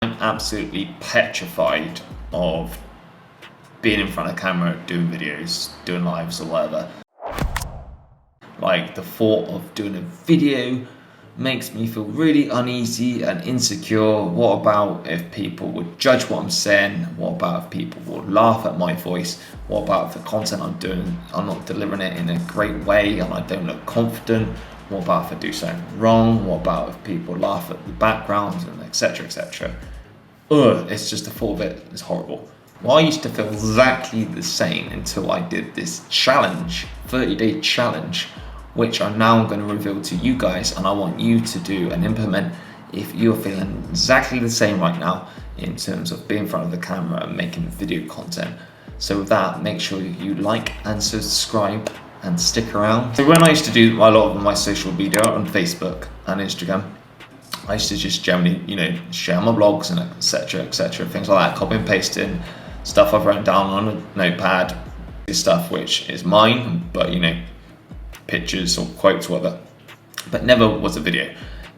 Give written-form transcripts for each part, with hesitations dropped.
I'm absolutely petrified of being in front of camera, doing videos, doing lives or whatever. Like, the thought of doing a video makes me feel really uneasy and insecure. What about if people would judge what I'm saying? What about if people would laugh at my voice? What about if the content I'm doing, I'm not delivering it in a great way and I don't look confident? What about if I do something wrong? What about if people laugh at the background, and etc, etc. It's just the thought of it is horrible. Well, I used to feel exactly the same until I did this challenge, 30-day challenge, which I'm now going to reveal to you guys, and I want you to do and implement if you're feeling exactly the same right now in terms of being in front of the camera and making video content. So with that, make sure you like and subscribe and stick around. So when I used to do a lot of my social media on Facebook and Instagram, I used to just generally, share my blogs and etc, things like that, copy and pasting stuff I've written down on a notepad, stuff which is mine, but pictures or quotes, whatever, but never was a video.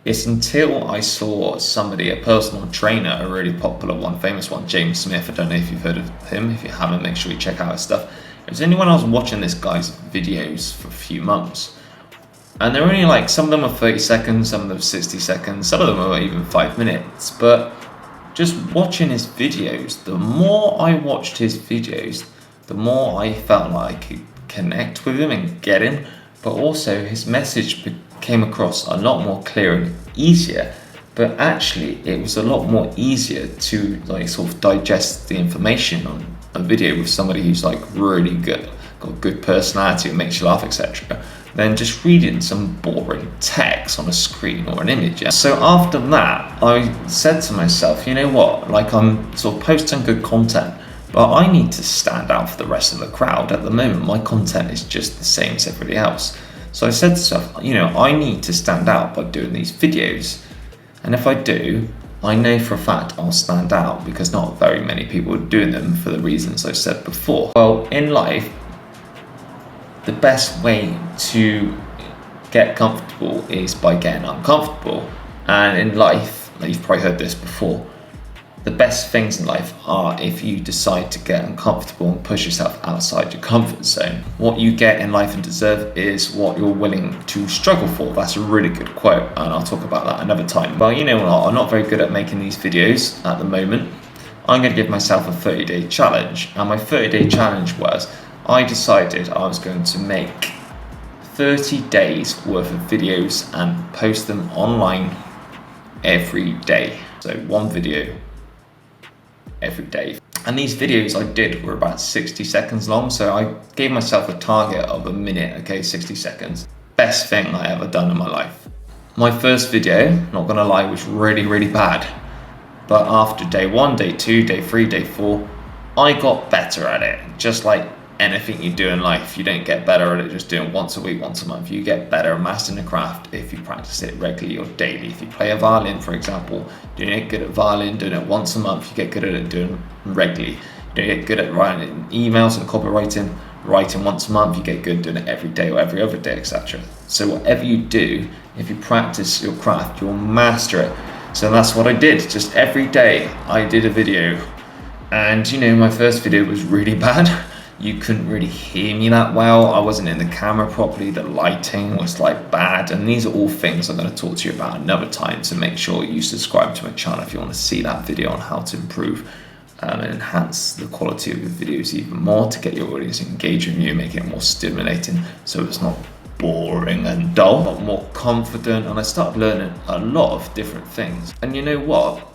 It's until I saw somebody, a personal trainer, a really popular one, famous one, James Smith. I don't know if you've heard of him. If you haven't, make sure you check out his stuff. It was only when I was watching this guy's videos for a few months, and they're only like, some of them are 30 seconds, some of them are 60 seconds, some of them are even 5 minutes. But just watching his videos, the more I watched his videos, the more I felt like I could connect with him and get him, but also his message came across a lot more clear and easier. But actually, it was a lot more easier to sort of digest the information on a video with somebody who's really good, got good personality, and makes you laugh, etc., than just reading some boring text on a screen or an image. Yeah? So after that, I said to myself, you know what, I'm sort of posting good content, but I need to stand out for the rest of the crowd. At the moment, my content is just the same as everybody else. So I said to myself, I need to stand out by doing these videos. And if I do, I know for a fact I'll stand out, because not very many people are doing them for the reasons I said before. Well, in life, the best way to get comfortable is by getting uncomfortable. And in life, you've probably heard this before, the best things in life are if you decide to get uncomfortable and push yourself outside your comfort zone. What you get in life and deserve is what you're willing to struggle for. That's a really good quote, and I'll talk about that another time. Well, you know what, I'm not very good at making these videos at the moment. I'm going to give myself a 30-day challenge, and my 30-day challenge was, I decided I was going to make 30 days worth of videos and post them online every day. So one video every day. And these videos I did were about 60 seconds long, so I gave myself a target of a minute, 60 seconds. Best thing I ever done in my life. My first video, not gonna lie, was really bad. But after day 1, day 2, day 3, day 4, I got better at it. Just like anything you do in life, you don't get better at it just doing once a week, once a month. You get better at mastering the craft if you practice it regularly or daily. If you play a violin, for example, you get good at violin, doing it once a month, you get good at it doing it regularly. You get good at writing emails and copywriting, writing once a month, you get good doing it every day or every other day, etc. So whatever you do, if you practice your craft, you'll master it. So that's what I did. Just every day I did a video, and my first video was really bad. You couldn't really hear me that well. I wasn't in the camera properly. The lighting was bad. And these are all things I'm going to talk to you about another time. So make sure you subscribe to my channel if you want to see that video on how to improve and enhance the quality of your videos even more, to get your audience engaged with you, make it more stimulating so it's not boring and dull, but more confident. And I started learning a lot of different things. And you know what?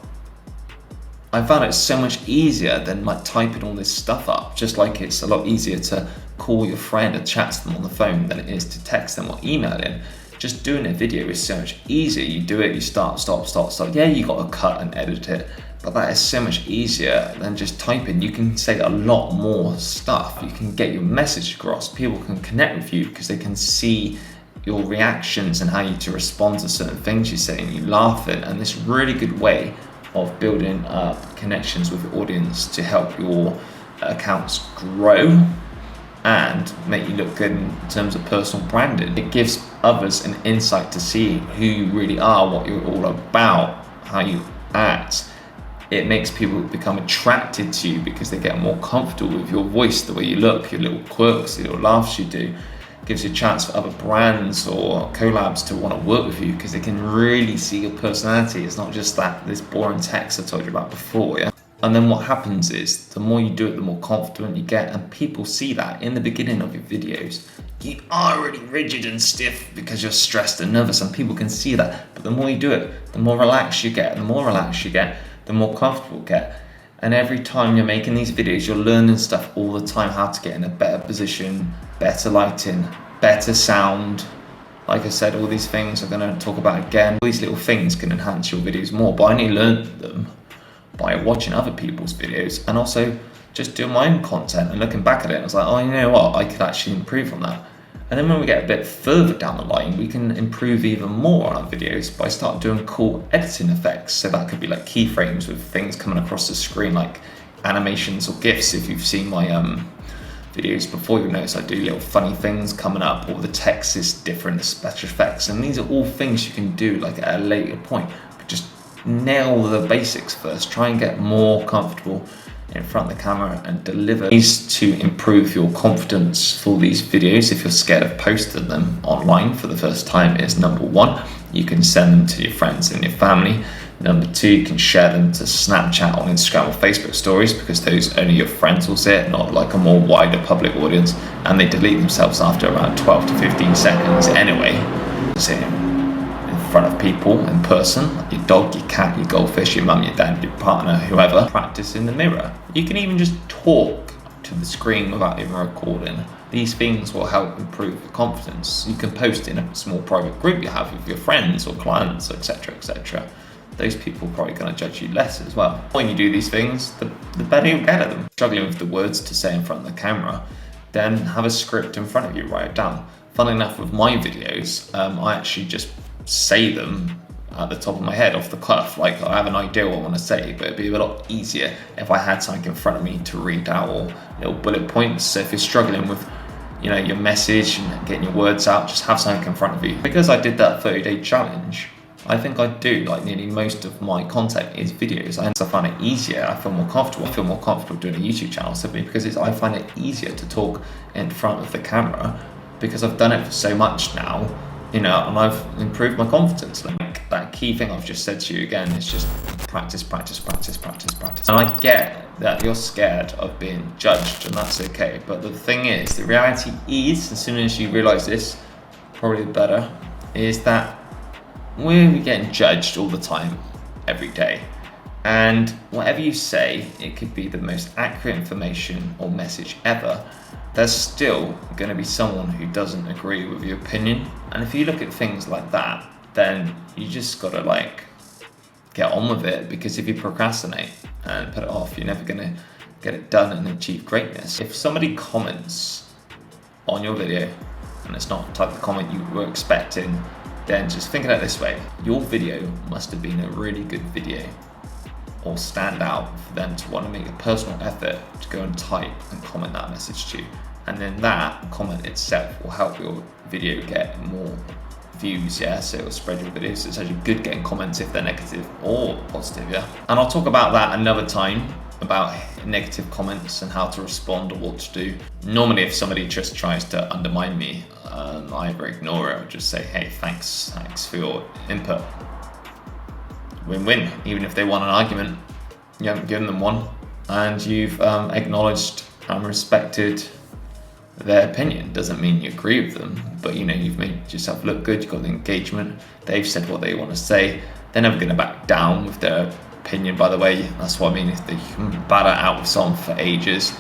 I found it so much easier than typing all this stuff up. Just like it's a lot easier to call your friend and chat to them on the phone than it is to text them or email in. Just doing a video is so much easier. You do it, you start, stop. Yeah, you got to cut and edit it, but that is so much easier than just typing. You can say a lot more stuff. You can get your message across. People can connect with you because they can see your reactions and how you to respond to certain things you say, and you laugh at. And this really good way of building up connections with your audience to help your accounts grow and make you look good in terms of personal branding. It gives others an insight to see who you really are, what you're all about, how you act, It makes people become attracted to you because they get more comfortable with your voice, the way you look, your little quirks, the little laughs you do. Gives you a chance for other brands or collabs to want to work with you because they can really see your personality. It's not just this boring text I told you about before, yeah? And then what happens is, the more you do it, the more confident you get, and people see that. In the beginning of your videos, you are really rigid and stiff because you're stressed and nervous, and people can see that. But the more you do it, the more relaxed you get, and the more relaxed you get, the more comfortable you get. And every time you're making these videos, you're learning stuff all the time, how to get in a better position, better lighting, better sound. Like I said, all these things I'm going to talk about again. All these little things can enhance your videos more, but I only learned them by watching other people's videos and also just doing my own content and looking back at it. I was like, oh, you know what, I could actually improve on that. And then when we get a bit further down the line, we can improve even more on our videos by start doing cool editing effects. So that could be like keyframes with things coming across the screen, like animations or GIFs. If you've seen my videos before, you'll notice I do little funny things coming up, or the text is different, special effects. And these are all things you can do like at a later point. But just nail the basics first. Try and get more comfortable in front of the camera and deliver ways to improve your confidence for these videos. If you're scared of posting them online for the first time, is number one, you can send them to your friends and your family. Number two, you can share them to Snapchat, on Instagram or Facebook stories, because those only your friends will see it, not like a more wider public audience, and they delete themselves after around 12 to 15 seconds anyway. In front of people in person, like your dog, your cat, your goldfish, your mum, your dad, your partner, whoever. Practice in the mirror. You can even just talk to the screen without even recording. These things will help improve your confidence. You can post in a small private group you have with your friends or clients, etc., etc. Those people are probably going to judge you less as well. When you do these things, the better you'll get at them. Struggling with the words to say in front of the camera, then have a script in front of you, write it down. Funnily enough, with my videos, I actually just say them at the top of my head off the cuff. Like, I have an idea what I want to say, but it'd be a lot easier if I had something in front of me to read out, or little bullet points. So if you're struggling with, you know, your message and getting your words out, just have something in front of you. Because I did that 30-day challenge, I think I do like nearly most of my content is videos. I find it easier. I feel more comfortable. I feel more comfortable doing a YouTube channel simply because I find it easier to talk in front of the camera, because I've done it for so much now, you know, and I've improved my confidence. Like, that key thing I've just said to you again is just practice, practice, practice, practice, practice. And I get that you're scared of being judged, and that's okay. But the thing is, the reality is, as soon as you realize this, probably the better, is that we're getting judged all the time, every day. And whatever you say, it could be the most accurate information or message ever, there's still going to be someone who doesn't agree with your opinion. And if you look at things like that, then you just got to like get on with it, because if you procrastinate and put it off, you're never going to get it done and achieve greatness. If somebody comments on your video and it's not the type of comment you were expecting, then just think of it this way: your video must have been a really good video or stand out for them to want to make a personal effort to go and type and comment that message to you. And then that comment itself will help your video get more views, yeah? So it'll spread your videos. So it's actually good getting comments if they're negative or positive, yeah? And I'll talk about that another time, about negative comments and how to respond or what to do. Normally, if somebody just tries to undermine me, I either ignore it or just say, hey, thanks for your input. Win-win. Even if they want an argument, you haven't given them one, and you've acknowledged and respected their opinion. Doesn't mean you agree with them, but you know, you've made yourself look good, you've got the engagement, they've said what they want to say, they're never going to back down with their opinion, by the way. That's what I mean, is that you can batter out with someone for ages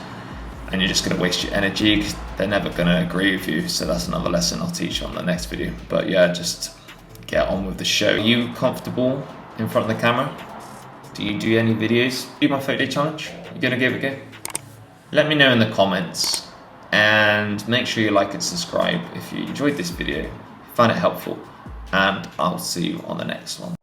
and you're just going to waste your energy because they're never going to agree with you. So that's another lesson I'll teach on the next video. But yeah, just get on with the show. Are you comfortable in front of the camera? Do you do any videos? Do my 30-day challenge? You gonna give it a go? Let me know in the comments, and make sure you like and subscribe if you enjoyed this video, found it helpful, and I'll see you on the next one.